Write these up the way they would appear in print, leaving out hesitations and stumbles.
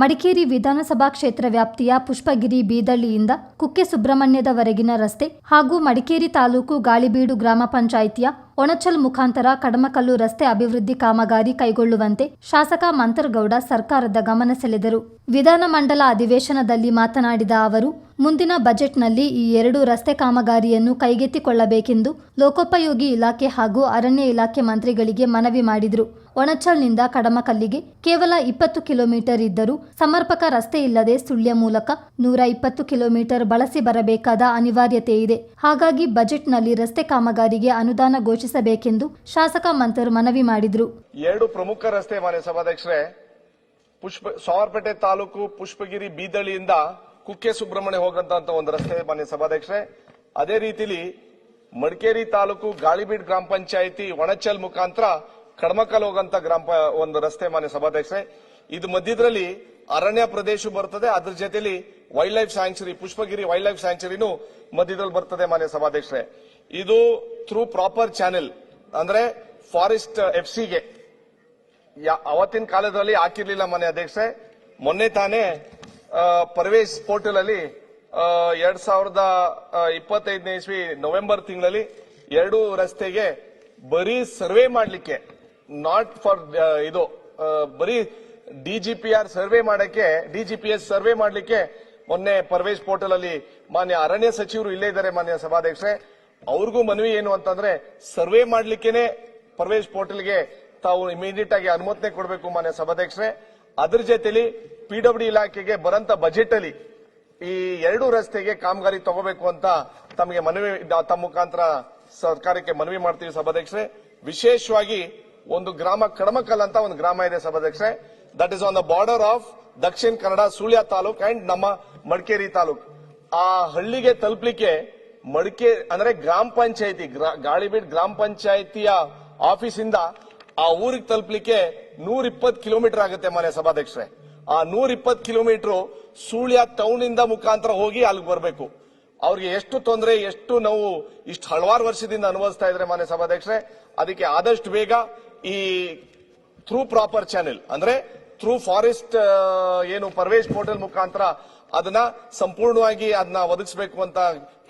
ಮಡಿಕೇರಿ ವಿಧಾನಸಭಾ ಕ್ಷೇತ್ರ ವ್ಯಾಪ್ತಿಯ ಪುಷ್ಪಗಿರಿ ಬೀದಳ್ಳಿಯಿಂದ ಕುಕ್ಕೆ ಸುಬ್ರಹ್ಮಣ್ಯದವರೆಗಿನ ರಸ್ತೆ ಹಾಗೂ ಮಡಿಕೇರಿ ತಾಲೂಕು ಗಾಳಿಬೀಡು ಗ್ರಾಮ ಪಂಚಾಯಿತಿಯ ಒಣಚಲ್ ಮುಖಾಂತರ ಕಡಮಕಲ್ಲು ರಸ್ತೆ ಅಭಿವೃದ್ಧಿ ಕಾಮಗಾರಿ ಕೈಗೊಳ್ಳುವಂತೆ ಶಾಸಕ ಮಂತರಗೌಡ ಸರ್ಕಾರದ ಗಮನ ಸೆಳೆದರು. ವಿಧಾನಮಂಡಲ ಅಧಿವೇಶನದಲ್ಲಿ ಮಾತನಾಡಿದ ಅವರು, ಮುಂದಿನ ಬಜೆಟ್ನಲ್ಲಿ ಈ 2 ರಸ್ತೆ ಕಾಮಗಾರಿಯನ್ನು ಕೈಗೆತ್ತಿಕೊಳ್ಳಬೇಕೆಂದು ಲೋಕೋಪಯೋಗಿ ಇಲಾಖೆ ಹಾಗೂ ಅರಣ್ಯ ಇಲಾಖೆ ಮಂತ್ರಿಗಳಿಗೆ ಮನವಿ ಮಾಡಿದರು. ಒಣಚಲ್ನಿಂದ ಕಡಮಕಲ್ಲಿಗೆ ಕೇವಲ 20 ಕಿಲೋಮೀಟರ್ ಇದ್ದರೂ ಸಮರ್ಪಕ ರಸ್ತೆ ಇಲ್ಲದೆ ಸುಳ್ಯ ಮೂಲಕ 120 ಕಿಲೋಮೀಟರ್ ಬಳಸಿ ಬರಬೇಕಾದ ಅನಿವಾರ್ಯತೆ ಇದೆ. ಹಾಗಾಗಿ ಬಜೆಟ್ನಲ್ಲಿ ರಸ್ತೆ ಕಾಮಗಾರಿಗೆ ಅನುದಾನ ಘೋಷಿಸಬೇಕೆಂದು ಶಾಸಕ ಮಂತರ್ ಮನವಿ ಮಾಡಿದರು. 2 ಪ್ರಮುಖ ರಸ್ತೆ ಮಾನ್ಯ ಸಭಾಧ್ಯಕ್ಷರೇ, ಸೋಮವಾರಪೇಟೆ ತಾಲೂಕು ಪುಷ್ಪಗಿರಿ ಬೀದಳ್ಳಿಯಿಂದ ಕುಕ್ಕೆ ಸುಬ್ರಹ್ಮಣ್ಯ ಹೋಗಂತ ಒಂದು ರಸ್ತೆ ಮಾನ್ಯ ಸಭಾಧ್ಯಕ್ಷರೇ. ಅದೇ ರೀತಿಲಿ ಮಡಿಕೇರಿ ತಾಲೂಕು ಗಾಳಿಬೀಡ್ ಗ್ರಾಮ ಪಂಚಾಯಿತಿ ಒಣಚಲ್ ಮುಖಾಂತರ ಕಡಮಕಲ್ ಹೋಗಂತ ಒಂದು ರಸ್ತೆ ಮಾನ್ಯ ಸಭಾಧ್ಯಕ್ಷರೇ. ಇದು ಮಧ್ಯದಲ್ಲಿ ಅರಣ್ಯ ಪ್ರದೇಶ ಬರ್ತದೆ, ಅದ್ರ ಜೊತೆಲಿ wildlife sanctuary Pushpagiri wildlife ಸ್ಯಾಂಕ್ಚುರಿನೂ ಮಧ್ಯದಲ್ಲಿ ಬರ್ತದೆ ಮಾನ್ಯ ಸಭಾಧ್ಯಕ್ಷರೇ. ಇದು ಥ್ರೂ ಪ್ರಾಪರ್ ಚಾನೆಲ್ ಅಂದ್ರೆ ಫಾರೆಸ್ಟ್ ಎಫ್ಸಿಗೆ ಅವತ್ತಿನ ಕಾಲದಲ್ಲಿ ಹಾಕಿರ್ಲಿಲ್ಲ ಮಾನ್ಯ ಅಧ್ಯಕ್ಷರೇ. ಮೊನ್ನೆ ತಾನೇ ಪರ್ವೇಶ್ ಪೋರ್ಟಲ್ ಅಲ್ಲಿ 2025ನೇ ಇಸ್ವಿ ನವೆಂಬರ್ ತಿಂಗಳಲ್ಲಿ 2 ರಸ್ತೆಗೆ ಬರೀ ಸರ್ವೆ ಮಾಡ್ಲಿಕ್ಕೆ, ನಾಟ್ ಫಾರ್ ಇದು ಬರೀ ಡಿಜಿಪಿಆರ್ ಸರ್ವೆ ಮಾಡಕ್ಕೆ, ಡಿಜಿಪಿಎಸ್ ಸರ್ವೆ ಮಾಡ್ಲಿಕ್ಕೆ ಮೊನ್ನೆ ಪರ್ವೇಶ್ ಪೋರ್ಟಲ್ ಅಲ್ಲಿ ಮಾನ್ಯ ಅರಣ್ಯ ಸಚಿವರು ಇಲ್ಲೇ ಇದ್ದಾರೆ ಮಾನ್ಯ ಸಭಾಧ್ಯಕ್ಷರೇ. ಅವ್ರಿಗೂ ಮನವಿ ಏನು ಅಂತಂದ್ರೆ, ಸರ್ವೆ ಮಾಡ್ಲಿಕ್ಕೇನೆ ಪರ್ವೇಶ್ ಪೋರ್ಟಲ್ಗೆ ತಾವು ಇಮಿಡಿಯೇಟ್ ಆಗಿ ಅನುಮೋದನೆ ಕೊಡಬೇಕು ಮಾನ್ಯ ಸಭಾಧ್ಯಕ್ಷರೇ. ಅದ್ರ ಜೊತೆಲಿ ಪಿಡಬ್ಲ್ಯೂ ಇಲಾಖೆಗೆ ಬರಂತ ಬಜೆಟ್ ಅಲ್ಲಿ ಈ 2 ರಸ್ತೆಗೆ ಕಾಮಗಾರಿ ತಗೋಬೇಕು ಅಂತ ತಮಗೆ ಮನವಿ, ತಮ್ಮ ಮುಖಾಂತರ ಸರ್ಕಾರಕ್ಕೆ ಮನವಿ ಮಾಡ್ತೀವಿ ಸಭಾಧ್ಯಕ್ಷರೇ. ವಿಶೇಷವಾಗಿ ಒಂದು ಗ್ರಾಮ ಕಡಮಕಲ್ ಅಂತ ಒಂದು ಗ್ರಾಮ ಇದೆ ಸಭಾಧ್ಯಕ್ಷರೇ. That is on the border of Dakshina Kannada Sullia taluk and ನಮ್ಮ ಮಡಿಕೇರಿ ತಾಲೂಕ್. ಆ ಹಳ್ಳಿಗೆ ತಲುಪಲಿಕ್ಕೆ ಅಂದ್ರೆ ಗ್ರಾಮ ಪಂಚಾಯಿತಿ ಗಾಳಿಬೀಡ್ ಗ್ರಾಮ ಪಂಚಾಯಿತಿಯ ಆಫೀಸಿಂದ ಆ ಊರಿಗೆ ತಲುಪಲಿಕ್ಕೆ 120 ಕಿಲೋಮೀಟರ್ ಆಗುತ್ತೆ ಮಾನ್ಯ ಸಭಾಧ್ಯಕ್ಷರೇ. ಆ 120 ಕಿಲೋಮೀಟರ್ ಸುಳ್ಯ ಟೌನ್ ಇಂದ ಮುಖಾಂತರ ಹೋಗಿ ಅಲ್ಲಿಗೆ ಬರಬೇಕು. ಅವ್ರಿಗೆ ಎಷ್ಟು ತೊಂದರೆ, ಎಷ್ಟು ನೋವು ಇಷ್ಟು ಹಲವಾರು ವರ್ಷದಿಂದ ಅನುಭವಿಸ್ತಾ ಇದ್ರೆ ಮಾನ್ಯ ಸಭಾಧ್ಯಕ್ಷರೇ. ಅದಕ್ಕೆ ಆದಷ್ಟು ಬೇಗ ಈ ಥ್ರೂ ಪ್ರಾಪರ್ ಚಾನೆಲ್ ಅಂದ್ರೆ ಥ್ರೂ ಫಾರೆಸ್ಟ್ ಏನು ಪರ್ವೇಶ್ ಪೋರ್ಟಲ್ ಮುಖಾಂತರ ಅದನ್ನ ಸಂಪೂರ್ಣವಾಗಿ ಅದನ್ನ ಒದಗಿಸಬೇಕು ಅಂತ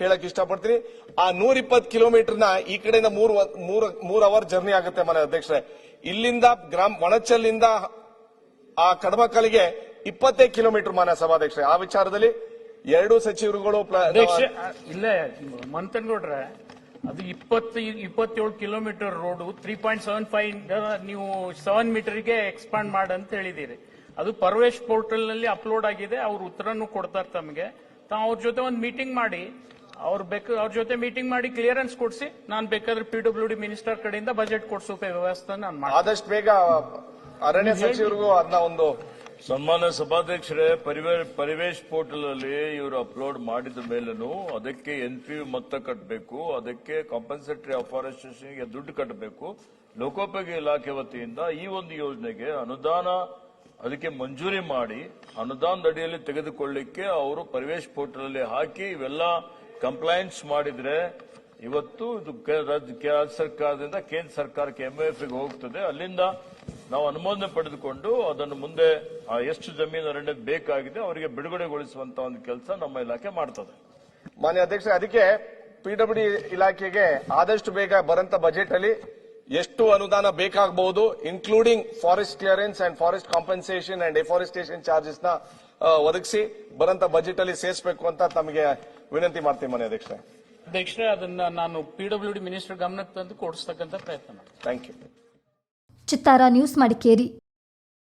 ಹೇಳಕ್ ಇಷ್ಟಪಡ್ತೀನಿ. ಆ 120 ಕಿಲೋಮೀಟರ್ನ ಈ ಕಡೆಯಿಂದ 3 ಅವರ್ ಜರ್ನಿ ಆಗುತ್ತೆ ಮಾನ್ಯ ಅಧ್ಯಕ್ಷರೇ. ಇಲ್ಲಿಂದ ಒಣಚಲ್ಲಿಂದ ಆ ಕಡಮಕಲ್ಲಿಗೆ 20 ಕಿಲೋಮೀಟರ್ ಮಾನ್ಯ ಸಭಾಧ್ಯಕ್ಷರೇ. ಆ ವಿಚಾರದಲ್ಲಿ 2 ಸಚಿವರುಗಳು ಇಲ್ಲ ಮಂತನ್ಗೌಡ್ರೆ, ಅದು 27 ಕಿಲೋಮೀಟರ್ ರೋಡ್ 3.75 ನೀವು 7 ಮೀಟರ್ಗೆ ಎಕ್ಸ್ಪಾಂಡ್ ಮಾಡಂತ ಹೇಳಿದಿರಿ. ಅದು ಪರ್ವೇಶ್ ಪೋರ್ಟಲ್ ನಲ್ಲಿ ಅಪ್ಲೋಡ್ ಆಗಿದೆ. ಅವ್ರ ಉತ್ತರನು ಕೊಡ್ತಾರೆ ತಮಗೆ. ತಾವು ಅವ್ರ ಜೊತೆ ಒಂದು ಮೀಟಿಂಗ್ ಮಾಡಿ, ಅವ್ರ ಜೊತೆ ಮೀಟಿಂಗ್ ಮಾಡಿ ಕ್ಲಿಯರೆನ್ಸ್ ಕೊಡಿಸಿ, ನಾನು ಬೇಕಾದ್ರೆ PWD ಮಿನಿಸ್ಟರ್ ಕಡೆಯಿಂದ ಬಜೆಟ್ ಕೊಡಿಸೋ ವ್ಯವಸ್ಥೆ ನಾನು ಮಾಡಿ ಆದಷ್ಟು ಬೇಗ ಅರಣ್ಯ ಸಚಿವರಿಗೂ ಅದನ್ನ ಒಂದು ಸನ್ಮಾನ್ಯ ಸಭಾಧ್ಯಕ್ಷರೇ, ಪರಿವೇಶ್ ಪೋರ್ಟಲ್ ಅಲ್ಲಿ ಇವರು ಅಪ್ಲೋಡ್ ಮಾಡಿದ ಮೇಲೂ ಅದಕ್ಕೆ NPV ಮೊತ್ತ ಕಟ್ಟಬೇಕು, ಅದಕ್ಕೆ ಕಾಂಪನ್ಸೇಟರಿ ಅಫಾರೆಸ್ಟೇಷನ್ಗೆ ದುಡ್ಡು ಕಟ್ಟಬೇಕು. ಲೋಕೋಪಯೋಗಿ ಇಲಾಖೆ ವತಿಯಿಂದ ಈ ಒಂದು ಯೋಜನೆಗೆ ಅನುದಾನ ಅದಕ್ಕೆ ಮಂಜೂರಿ ಮಾಡಿ ಅನುದಾನದ ಅಡಿಯಲ್ಲಿ ತೆಗೆದುಕೊಳ್ಳಿಕ್ಕೆ ಅವರು ಪರಿವೇಶ್ ಪೋರ್ಟಲ್ ಅಲ್ಲಿ ಹಾಕಿ ಇವೆಲ್ಲ ಕಂಪ್ಲೈಂಟ್ಸ್ ಮಾಡಿದ್ರೆ ಇವತ್ತು ಇದು ರಾಜ್ಯ ಸರ್ಕಾರದಿಂದ ಕೇಂದ್ರ ಸರ್ಕಾರಕ್ಕೆ MOFಗೆ ಹೋಗ್ತದೆ. ಅಲ್ಲಿಂದ ನಾವು ಅನುಮೋದನೆ ಪಡೆದುಕೊಂಡು ಅದನ್ನು ಮುಂದೆ ಎಷ್ಟು ಜಮೀನು ಅರಣ್ಯ ಬೇಕಾಗಿದೆ ಅವರಿಗೆ ಬಿಡುಗಡೆಗೊಳಿಸುವಂತ ಒಂದು ಕೆಲಸ ನಮ್ಮ ಇಲಾಖೆ ಮಾಡ್ತದೆ ಮಾನ್ಯ ಅಧ್ಯಕ್ಷ. ಅದಕ್ಕೆ PWD ಇಲಾಖೆಗೆ ಆದಷ್ಟು ಬೇಗ ಬರಂತ ಬಜೆಟ್ ಅಲ್ಲಿ ಎಷ್ಟು ಅನುದಾನ ಬೇಕಾಗಬಹುದು, including forest clearance and forest compensation and deforestation charges ನ ಒದಗಿಸಿ ಬರಂತ ಬಜೆಟ್ ಅಲ್ಲಿ ಸೇರಿಸಬೇಕು ಅಂತ ತಮಗೆ ವಿನಂತಿ ಮಾಡ್ತೀನಿ ಮಾನ್ಯ ಅಧ್ಯಕ್ಷರೇ. ಅದನ್ನ ನಾನು PWD ಮಿನಿಸ್ಟರ್ ಗಮನಕ್ಕೆ ತಂದು ಕೊಡಿಸ್ತಕ್ಕಂಥ ಪ್ರಯತ್ನ ಮಾಡ್ತೀನಿ. Thank you. Chittara news Madikeri.